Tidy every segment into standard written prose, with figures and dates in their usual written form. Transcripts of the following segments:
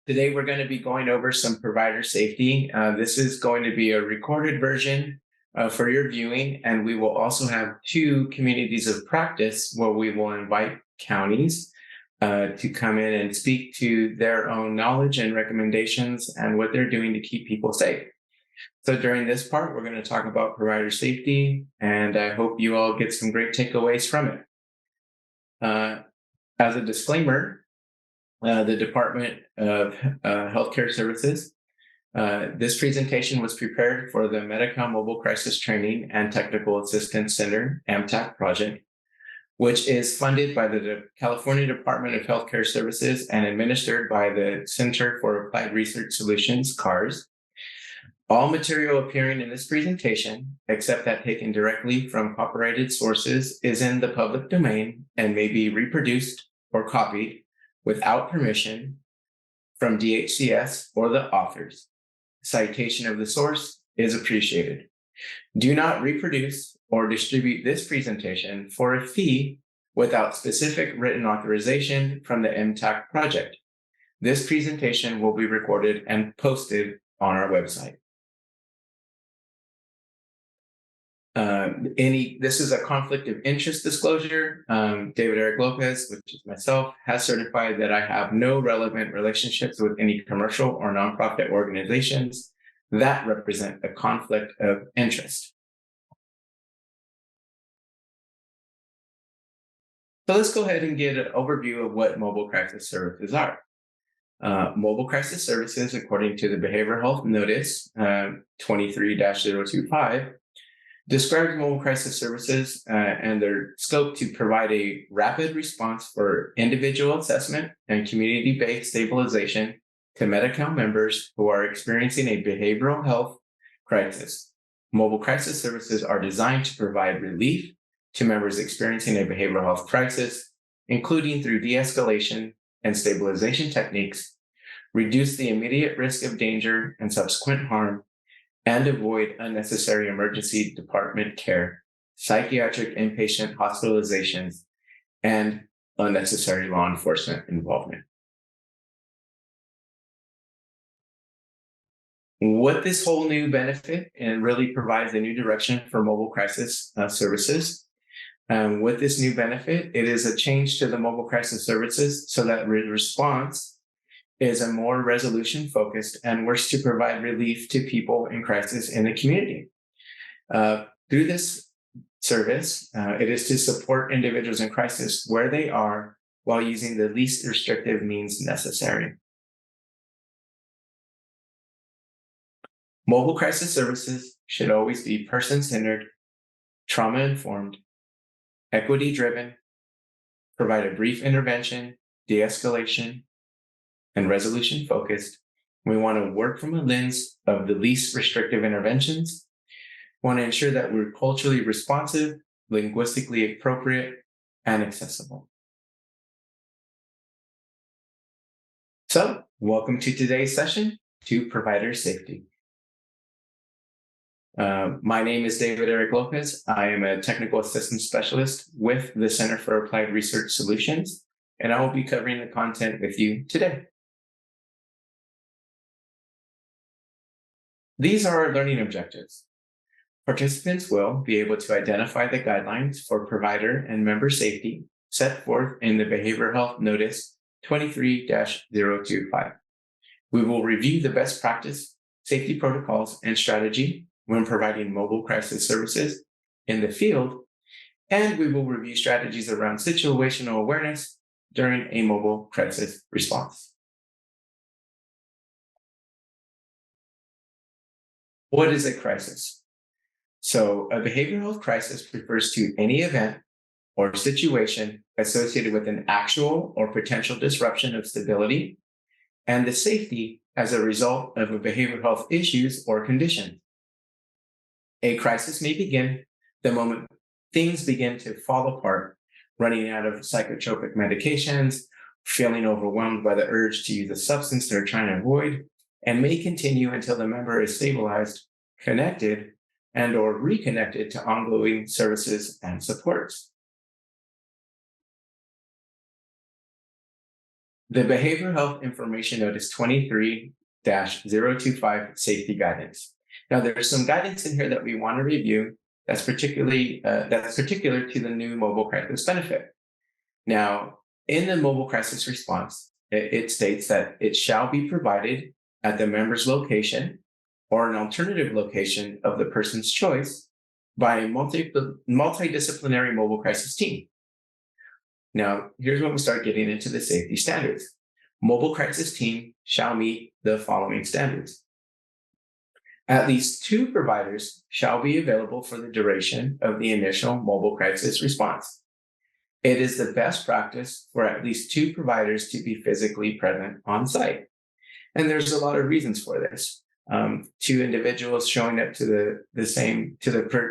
Today, we're going to be going over some provider safety. This is going to be a recorded version for your viewing, and we will also have two communities of practice where we will invite counties to come in and speak to their own knowledge and recommendations and what they're doing to keep people safe. So during this part, we're going to talk about provider safety, and I hope you all get some great takeaways from it. As a disclaimer, the Department of Healthcare Services, this presentation was prepared for the Medi-Cal Mobile Crisis Training and Technical Assistance Center, AMTAC project, which is funded by the California Department of Healthcare Services and administered by the Center for Applied Research Solutions, CARS. All material appearing in this presentation, except that taken directly from copyrighted sources, is in the public domain and may be reproduced or copied without permission from DHCS or the authors. Citation of the source is appreciated. Do not reproduce or distribute this presentation for a fee without specific written authorization from the MTAC project. This presentation will be recorded and posted on our website. This is a conflict of interest disclosure. David Eric Lopez, which is myself, has certified that I have no relevant relationships with any commercial or nonprofit organizations that represent a conflict of interest. So let's go ahead and get an overview of what mobile crisis services are. Mobile crisis services, according to the Behavioral Health Notice 23-025, describes mobile crisis services and their scope to provide a rapid response for individual assessment and community-based stabilization to Medi-Cal members who are experiencing a behavioral health crisis. Mobile crisis services are designed to provide relief to members experiencing a behavioral health crisis, including through de-escalation and stabilization techniques, reduce the immediate risk of danger and subsequent harm, and avoid unnecessary emergency department care, psychiatric inpatient hospitalizations, and unnecessary law enforcement involvement. What this whole new benefit and really provides a new direction for mobile crisis services. With this new benefit, it is a change to the mobile crisis services so that response is a more resolution focused and works to provide relief to people in crisis in the community. Through this service, it is to support individuals in crisis where they are while using the least restrictive means necessary. Mobile crisis services should always be person-centered, trauma-informed, equity-driven, provide a brief intervention, de-escalation, and resolution focused. We want to work from a lens of the least restrictive interventions. We want to ensure that we're culturally responsive, linguistically appropriate, and accessible. So, welcome to today's session to Provider Safety. My name is David Eric Lopez. I am a technical assistance specialist with the Center for Applied Research Solutions, and I will be covering the content with you today. These are our learning objectives. Participants will be able to identify the guidelines for provider and member safety set forth in the Behavioral Health Notice 23-025. We will review the best practice, safety protocols, and strategy when providing mobile crisis services in the field, and we will review strategies around situational awareness during a mobile crisis response. What is a crisis? So a behavioral health crisis refers to any event or situation associated with an actual or potential disruption of stability and the safety as a result of a behavioral health issues or condition. A crisis may begin the moment things begin to fall apart, running out of psychotropic medications, feeling overwhelmed by the urge to use a substance they're trying to avoid, and may continue until the member is stabilized, connected, and or reconnected to ongoing services and supports. The Behavioral Health Information Notice 23-025 Safety Guidance. Now, there's some guidance in here that we want to review that's particular to the new mobile crisis benefit. Now, in the mobile crisis response, it states that it shall be provided at the member's location or an alternative location of the person's choice by a multidisciplinary mobile crisis team. Now, here's when we start getting into the safety standards. Mobile crisis team shall meet the following standards. At least 2 providers shall be available for the duration of the initial mobile crisis response. It is the best practice for at least 2 providers to be physically present on site. And there's a lot of reasons for this. 2 individuals showing up to the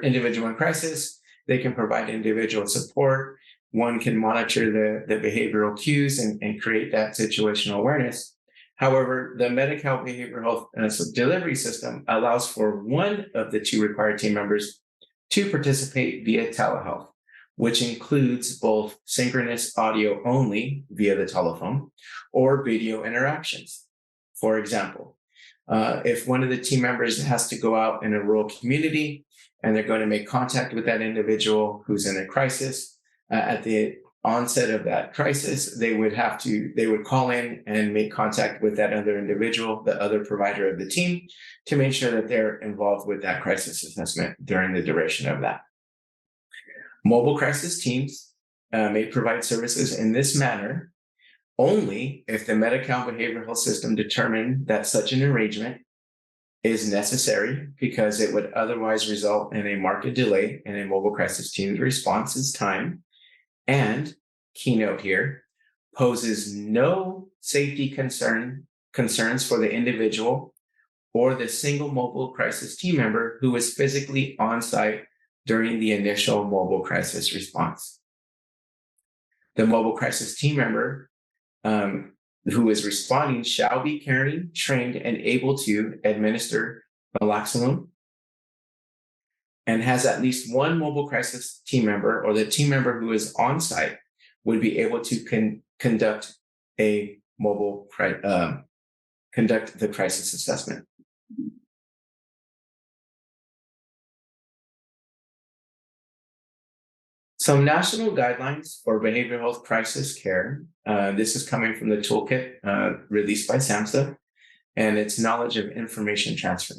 individual in crisis, they can provide individual support. One can monitor the behavioral cues and create that situational awareness. However, the Medi-Cal Behavioral Health Delivery System allows for one of the 2 required team members to participate via telehealth, which includes both synchronous audio only via the telephone or video interactions. For example, if one of the team members has to go out in a rural community and they're going to make contact with that individual who's in a crisis, at the onset of that crisis, they would call in and make contact with that other individual, the other provider of the team, to make sure that they're involved with that crisis assessment during the duration of that. Mobile crisis teams may provide services in this manner only if the Medi-Cal Behavioral Health System determined that such an arrangement is necessary because it would otherwise result in a marked delay in a mobile crisis team's response time, and, keynote here, poses no safety concerns for the individual or the single mobile crisis team member who is physically on site during the initial mobile crisis response. The mobile crisis team member who is responding shall be trained and able to administer naloxone, and has at least 1 mobile crisis team member, or the team member who is on site would be able to conduct the crisis assessment. Some national guidelines for behavioral health crisis care. This is coming from the toolkit released by SAMHSA, and it's knowledge of information transfer.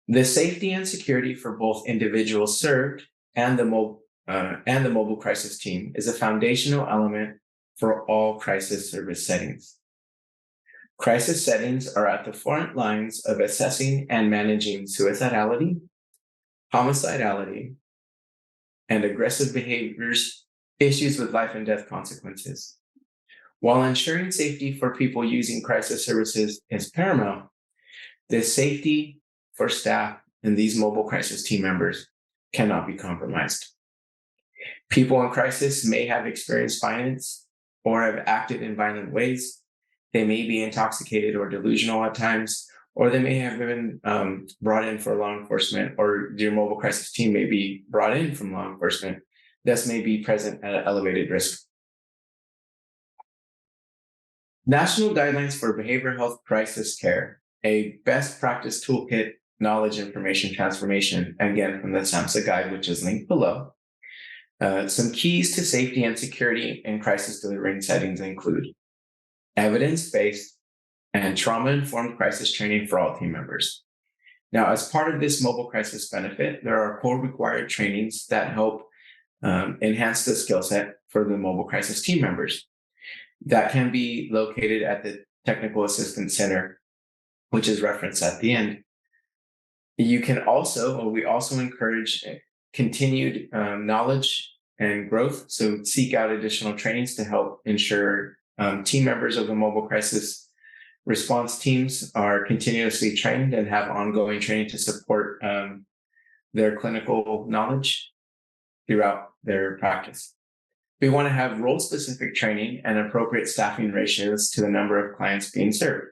The safety and security for both individuals served and the mobile crisis team is a foundational element for all crisis service settings. Crisis settings are at the front lines of assessing and managing suicidality, homicidality, and aggressive behaviors, issues with life and death consequences. While ensuring safety for people using crisis services is paramount, the safety for staff and these mobile crisis team members cannot be compromised. People in crisis may have experienced violence or have acted in violent ways. They may be intoxicated or delusional at times, or they may have been brought in for law enforcement, or your mobile crisis team may be brought in from law enforcement, thus may be present at an elevated risk. National Guidelines for Behavioral Health Crisis Care, a best practice toolkit, knowledge information transformation, again from the SAMHSA guide, which is linked below. Some keys to safety and security in crisis delivering settings include evidence-based and trauma-informed crisis training for all team members. Now, as part of this mobile crisis benefit, there are core required trainings that help enhance the skill set for the mobile crisis team members. That can be located at the Technical Assistance Center, which is referenced at the end. You can also, or we also encourage continued knowledge and growth. So seek out additional trainings to help ensure team members of the mobile crisis response teams are continuously trained and have ongoing training to support their clinical knowledge throughout their practice. We want to have role-specific training and appropriate staffing ratios to the number of clients being served.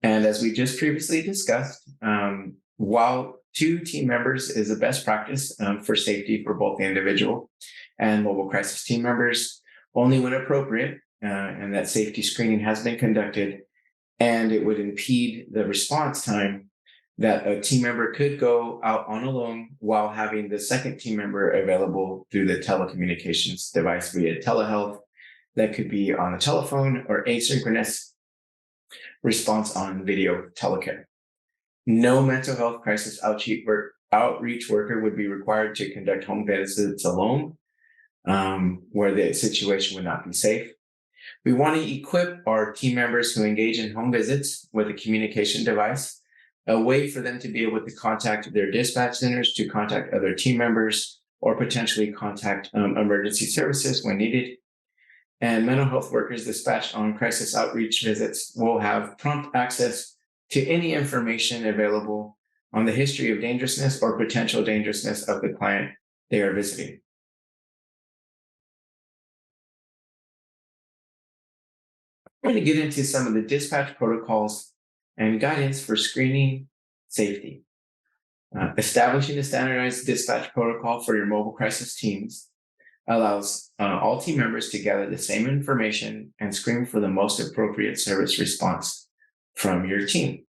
And as we just previously discussed, while 2 team members is a best practice for safety for both the individual and mobile crisis team members, only when appropriate, and that safety screening has been conducted, and it would impede the response time that a team member could go out on alone while having the second team member available through the telecommunications device via telehealth. That could be on the telephone or asynchronous response on video telecare. No mental health crisis outreach worker would be required to conduct home visits alone, where the situation would not be safe. We want to equip our team members who engage in home visits with a communication device, a way for them to be able to contact their dispatch centers, to contact other team members, or potentially contact emergency services when needed. And mental health workers dispatched on crisis outreach visits will have prompt access to any information available on the history of dangerousness or potential dangerousness of the client they are visiting. I'm going to get into some of the dispatch protocols and guidance for screening safety. Establishing a standardized dispatch protocol for your mobile crisis teams allows all team members to gather the same information and screen for the most appropriate service response from your team.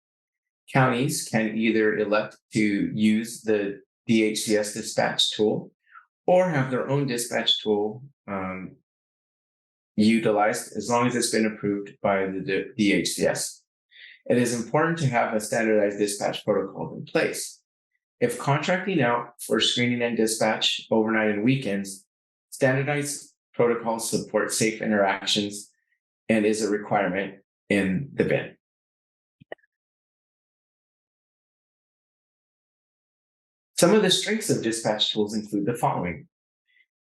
Counties can either elect to use the DHCS dispatch tool or have their own dispatch tool utilized as long as it's been approved by the DHCS. It is important to have a standardized dispatch protocol in place. If contracting out for screening and dispatch overnight and weekends, standardized protocols support safe interactions and is a requirement in the BIN. Some of the strengths of dispatch tools include the following.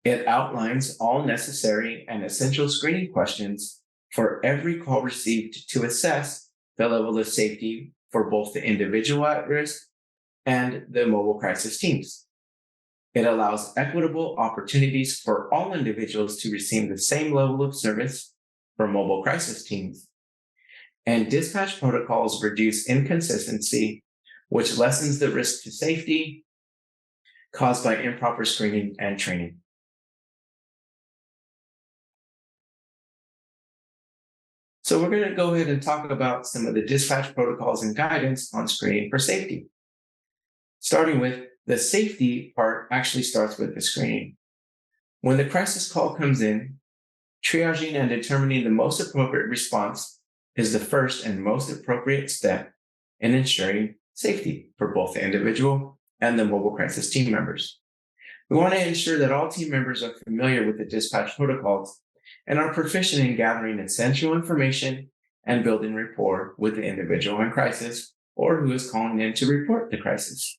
It outlines all necessary and essential screening questions for every call received to assess the level of safety for both the individual at risk and the mobile crisis teams. It allows equitable opportunities for all individuals to receive the same level of service for mobile crisis teams. And dispatch protocols reduce inconsistency, which lessens the risk to safety caused by improper screening and training. So we're going to go ahead and talk about some of the dispatch protocols and guidance on screening for safety. Starting with the safety part actually starts with the screening. When the crisis call comes in, triaging and determining the most appropriate response is the first and most appropriate step in ensuring safety for both the individual and the mobile crisis team members. We want to ensure that all team members are familiar with the dispatch protocols and are proficient in gathering essential information and building rapport with the individual in crisis or who is calling in to report the crisis.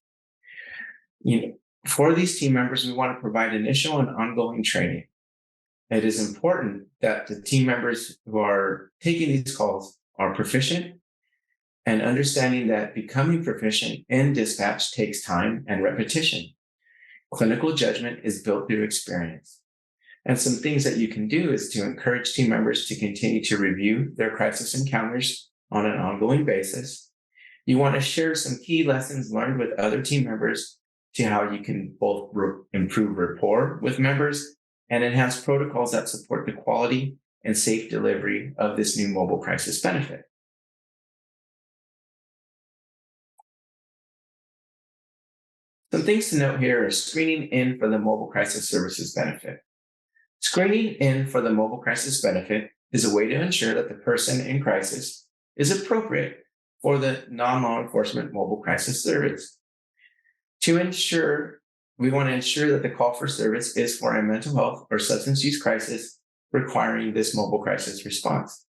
For these team members, we want to provide initial and ongoing training. It is important that the team members who are taking these calls are proficient and understanding that becoming proficient in dispatch takes time and repetition. Clinical judgment is built through experience. And some things that you can do is to encourage team members to continue to review their crisis encounters on an ongoing basis. You want to share some key lessons learned with other team members to how you can both improve rapport with members and enhance protocols that support the quality and safe delivery of this new mobile crisis benefit. Some things to note here are screening in for the mobile crisis services benefit. Screening in for the mobile crisis benefit is a way to ensure that the person in crisis is appropriate for the non-law enforcement mobile crisis service. We want to ensure that the call for service is for a mental health or substance use crisis requiring this mobile crisis response.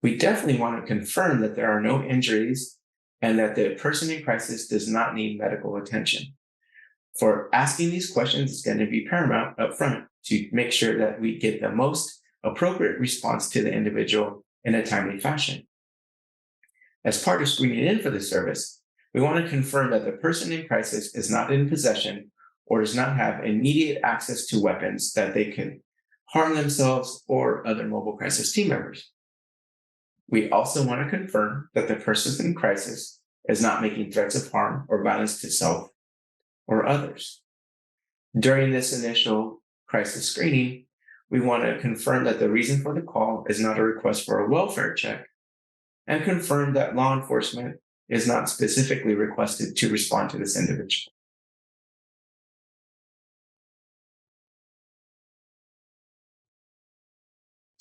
We definitely want to confirm that there are no injuries and that the person in crisis does not need medical attention. For asking these questions is going to be paramount up front to make sure that we get the most appropriate response to the individual in a timely fashion. As part of screening in for the service, we want to confirm that the person in crisis is not in possession or does not have immediate access to weapons that they can harm themselves or other mobile crisis team members. We also want to confirm that the person in crisis is not making threats of harm or violence to self or others. During this initial crisis screening, we want to confirm that the reason for the call is not a request for a welfare check, and confirm that law enforcement is not specifically requested to respond to this individual.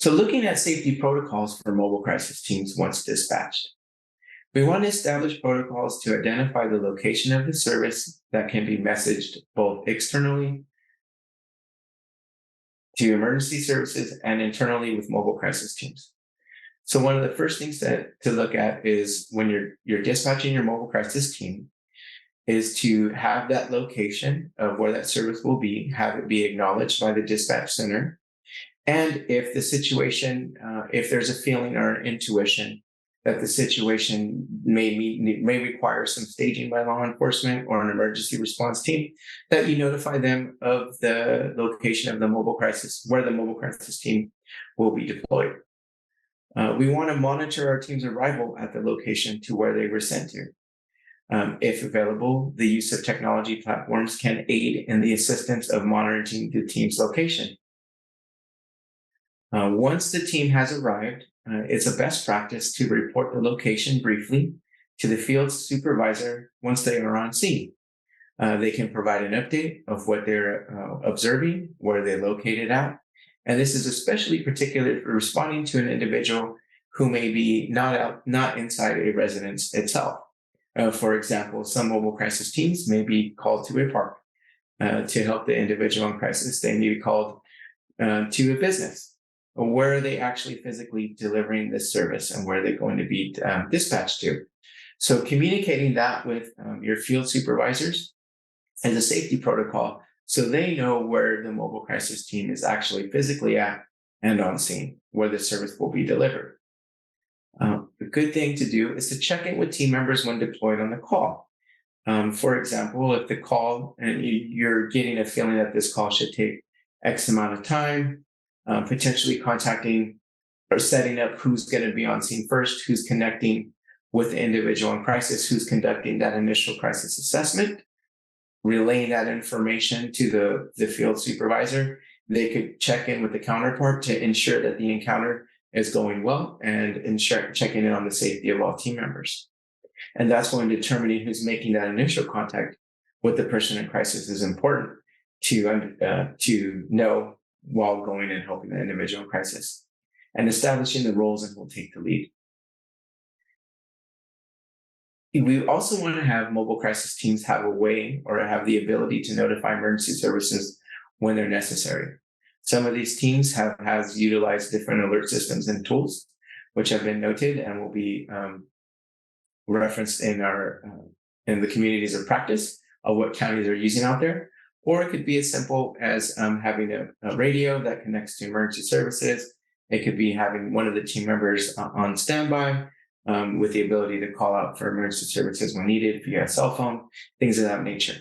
So looking at safety protocols for mobile crisis teams once dispatched, we want to establish protocols to identify the location of the service that can be messaged both externally to emergency services and internally with mobile crisis teams. So one of the first things to look at is when you're dispatching your mobile crisis team is to have that location of where that service will be, have it be acknowledged by the dispatch center. And if the situation, if there's a feeling or an intuition that the situation may require some staging by law enforcement or an emergency response team, that you notify them of the location of the mobile crisis, where the mobile crisis team will be deployed. We want to monitor our team's arrival at the location to where they were sent to. If available, the use of technology platforms can aid in the assistance of monitoring the team's location. Once the team has arrived, it's a best practice to report the location briefly to the field supervisor once they are on scene. They can provide an update of what they're observing, where they're located at. And this is especially particular for responding to an individual who may be not inside a residence itself. For example, some mobile crisis teams may be called to a park to help the individual in crisis. They may be called to a business. Where are they actually physically delivering this service, and where are they going to be dispatched to? So communicating that with your field supervisors as a safety protocol, so they know where the mobile crisis team is actually physically at and on scene, where the service will be delivered. A good thing to do is to check in with team members when deployed on the call. For example, if the call, and you're getting a feeling that this call should take X amount of time, potentially contacting or setting up who's going to be on scene first, who's connecting with the individual in crisis, who's conducting that initial crisis assessment, relaying that information to the field supervisor. They could check in with the counterpart to ensure that the encounter is going well and checking in on the safety of all team members. And that's when determining who's making that initial contact with the person in crisis is important to know while going and helping the individual in crisis, and establishing the roles and who will take the lead. We also want to have mobile crisis teams have a way or have the ability to notify emergency services when they're necessary. Some of these teams has utilized different alert systems and tools, which have been noted and will be referenced in the communities of practice of what counties are using out there. Or it could be as simple as having a radio that connects to emergency services. It could be having one of the team members on standby with the ability to call out for emergency services when needed via a cell phone, things of that nature.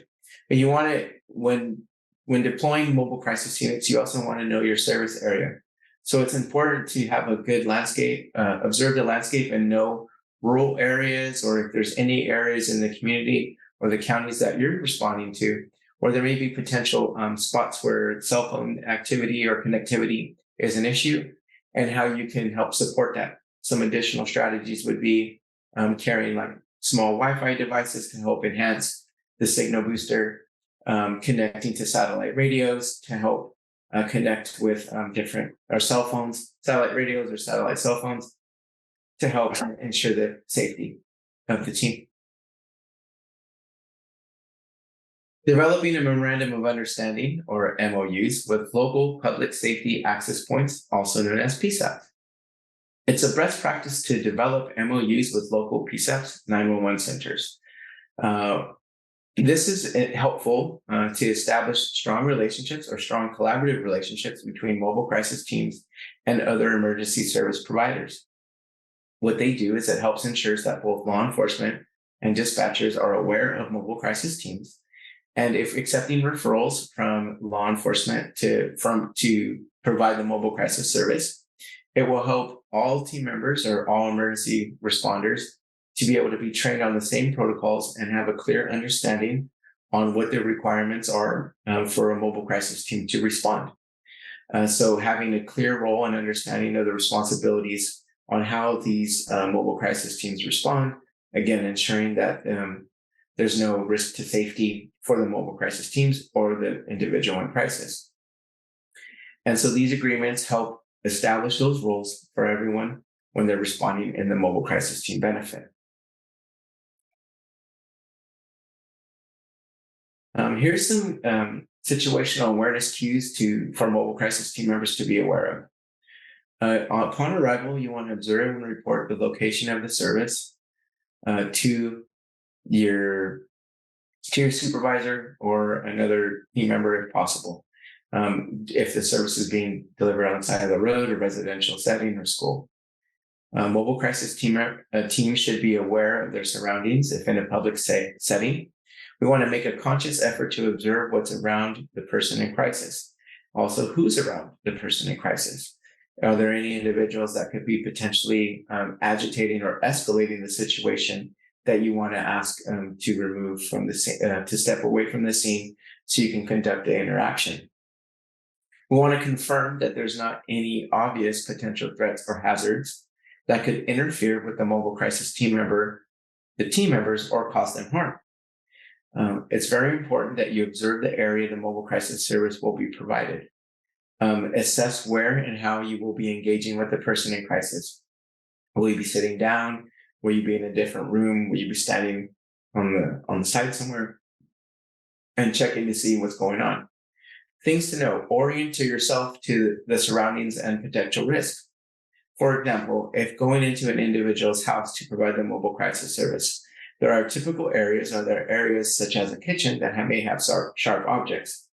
But you want to, when deploying mobile crisis units, you also want to know your service area. So it's important to have a good landscape, observe the landscape and know rural areas, or if there's any areas in the community or the counties that you're responding to, or there may be potential spots where cell phone activity or connectivity is an issue, and how you can help support that. Some additional strategies would be carrying like small Wi-Fi devices to help enhance the signal booster, connecting to satellite radios to help connect with different cell phones, satellite radios or satellite cell phones to help ensure the safety of the team. Developing a memorandum of understanding, or MOUs, with local public safety access points, also known as PSAPs. It's a best practice to develop MOUs with local PSAPs 911 centers. This is helpful to establish strong relationships or strong collaborative relationships between mobile crisis teams and other emergency service providers. What they do is it helps ensures that both law enforcement and dispatchers are aware of mobile crisis teams. And if accepting referrals from law enforcement to provide the mobile crisis service, it will help all team members or all emergency responders to be able to be trained on the same protocols and have a clear understanding on what the requirements are for a mobile crisis team to respond. So having a clear role and understanding of the responsibilities on how these mobile crisis teams respond, again, ensuring that there's no risk to safety for the mobile crisis teams or the individual in crisis. And so these agreements help establish those roles for everyone when they're responding in the mobile crisis team benefit. Here's some situational awareness cues for mobile crisis team members to be aware of. Upon arrival, you want to observe and report the location of the service to your supervisor or another team member if possible. If the service is being delivered on the side of the road, or residential setting, or school. Mobile crisis team should be aware of their surroundings if in a public setting. We want to make a conscious effort to observe what's around the person in crisis. Also, who's around the person in crisis? Are there any individuals that could be potentially agitating or escalating the situation that you want to ask to remove from the to step away from the scene so you can conduct the interaction? We want to confirm that there's not any obvious potential threats or hazards that could interfere with the mobile crisis team members, or cause them harm. It's very important that you observe the area the mobile crisis service will be provided. Assess where and how you will be engaging with the person in crisis. Will you be sitting down? Will you be in a different room? Will you be standing on the side somewhere? And checking to see what's going on. Things to know: orient yourself to the surroundings and potential risk. For example, if going into an individual's house to provide the mobile crisis service, there are typical areas, or there are areas such as a kitchen that may have sharp objects.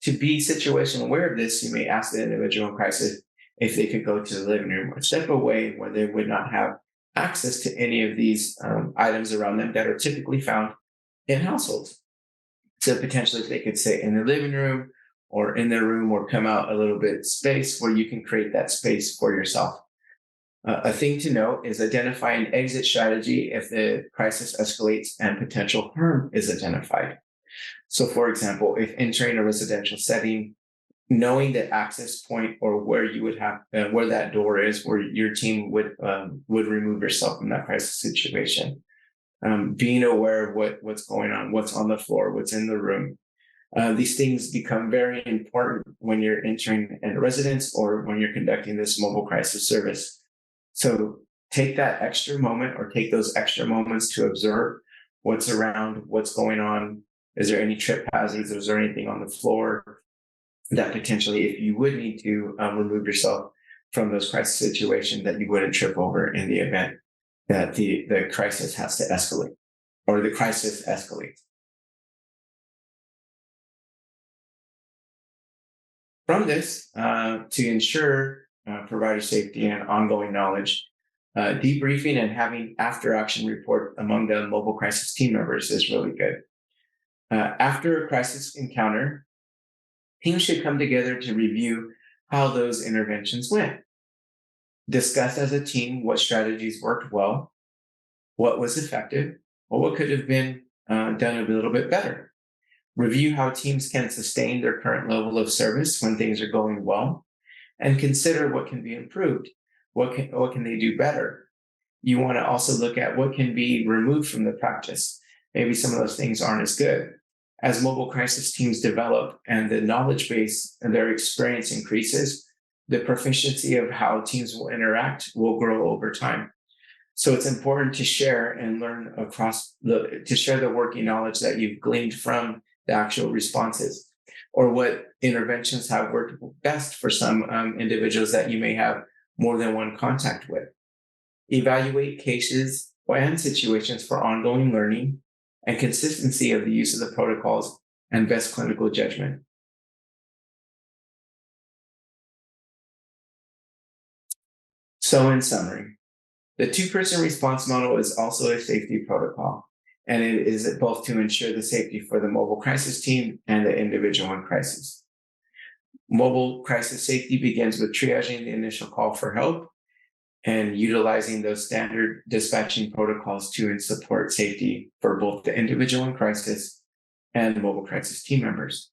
To be situation aware of this, you may ask the individual in crisis if they could go to the living room or step away where they would not have access to any of these items around them that are typically found in households. So potentially if they could sit in the living room or in their room, or come out a little bit space where you can create that space for yourself. A thing to note is identify an exit strategy if the crisis escalates and potential harm is identified. So, for example, if entering a residential setting, knowing the access point or where you would have where that door is, where your team would remove yourself from that crisis situation. Being aware of what's going on, what's on the floor, what's in the room. These things become very important when you're entering a residence or when you're conducting this mobile crisis service. So take that extra moment, or take those extra moments to observe what's around, what's going on. Is there any trip hazards? Is there anything on the floor that potentially, if you would need to remove yourself from those crisis situations, that you wouldn't trip over in the event that the crisis has to escalate, or the crisis escalates. From this, to ensure provider safety and ongoing knowledge, debriefing and having after-action report among the mobile crisis team members is really good. After a crisis encounter, teams should come together to review how those interventions went. Discuss as a team what strategies worked well, what was effective, or what could have been done a little bit better. Review how teams can sustain their current level of service when things are going well, and consider what can be improved. What can they do better? You want to also look at what can be removed from the practice. Maybe some of those things aren't as good. As mobile crisis teams develop and the knowledge base and their experience increases, the proficiency of how teams will interact will grow over time. So it's important to share and learn to share the working knowledge that you've gleaned from the actual responses, or what interventions have worked best for some individuals that you may have more than one contact with. Evaluate cases and situations for ongoing learning and consistency of the use of the protocols and best clinical judgment. So in summary, the two-person response model is also a safety protocol, and it is both to ensure the safety for the mobile crisis team and the individual in crisis. Mobile crisis safety begins with triaging the initial call for help and utilizing those standard dispatching protocols to support safety for both the individual in crisis and the mobile crisis team members.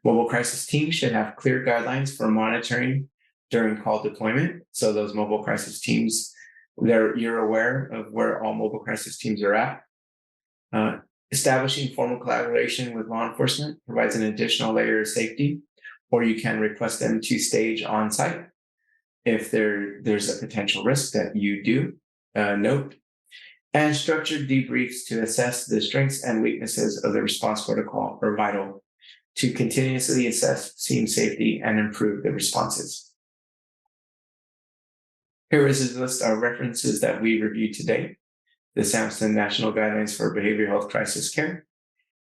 Mobile crisis teams should have clear guidelines for monitoring during call deployment. So those mobile crisis teams, you're aware of where all mobile crisis teams are at. Establishing formal collaboration with law enforcement provides an additional layer of safety, or you can request them to stage on site if there's a potential risk that you do note. And structured debriefs to assess the strengths and weaknesses of the response protocol are vital to continuously assess scene safety and improve the responses. Here is a list of references that we reviewed today: the SAMHSA National Guidelines for Behavioral Health Crisis Care,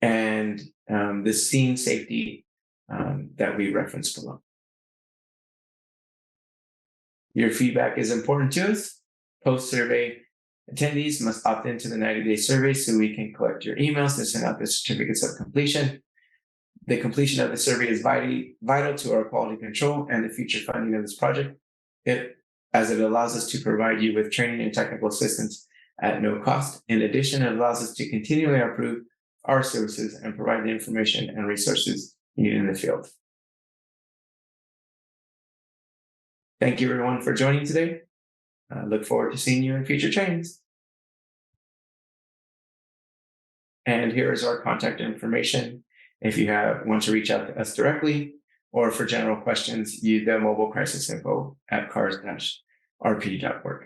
and the scene safety that we referenced below. Your feedback is important to us. Post-survey attendees must opt into the 90-day survey so we can collect your emails to send out the certificates of completion. The completion of the survey is vital to our quality control and the future funding of this project, as it allows us to provide you with training and technical assistance at no cost. In addition, it allows us to continually improve our services and provide the information and resources needed in the field. Thank you, everyone, for joining today. I look forward to seeing you in future trainings. And here is our contact information. If you want to reach out to us directly, or for general questions, use the mobile crisis info at cars-rp.org.